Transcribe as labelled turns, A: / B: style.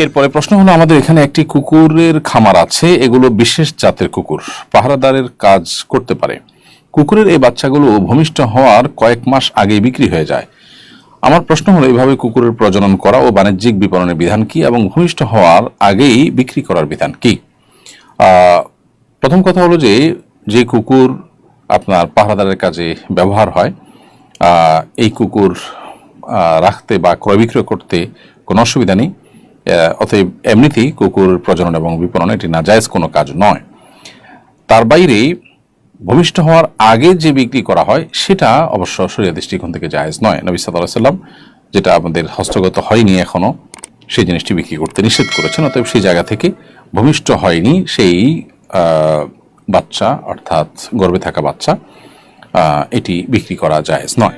A: এরপরে প্রশ্ন হলো, আমাদের এখানে একটি কুকুরের খামার আছে, এগুলো বিশেষ জাতের কুকুর, পাহারাদারের কাজ করতে পারে। কুকুরের এই বাচ্চাগুলো ভূমিষ্ঠ হওয়ার কয়েক মাস আগেই বিক্রি হয়ে যায়। আমার প্রশ্ন হলো, এইভাবে কুকুরের প্রজনন করা ও বাণিজ্যিক বিপণনের বিধান কি, এবং ভূমিষ্ঠ হওয়ার আগেই বিক্রি করার বিধান কি? প্রথম কথা হলো যে, যে কুকুর আপনার পাহারাদারের কাজে ব্যবহার হয়, এই কুকুর রাখতে বা ক্রয় বিক্রয় করতে কোনো অসুবিধা নেই। অতএব এমনিতেই কুকুর প্রজনন এবং বিপণন এটি নাজায়েজ কোনো কাজ নয়। তার বাইরে ভূমিষ্ঠ হওয়ার আগে যে বিক্রি করা হয় সেটা অবশ্য শরীয়ত দৃষ্টিকোণ থেকে জায়েজ নয়। নবী সাল্লাল্লাহু আলাইহি ওয়াসাল্লাম যেটা আমাদের হস্তগত হয়নি এখনো, সেই জিনিসটি বিক্রি করতে নিষেধ করেছেন। অতএব সেই জায়গা থেকে ভূমিষ্ঠ হয়নি সেই বাচ্চা, অর্থাৎ গর্ভে থাকা বাচ্চা, এটি বিক্রি করা জায়েজ নয়।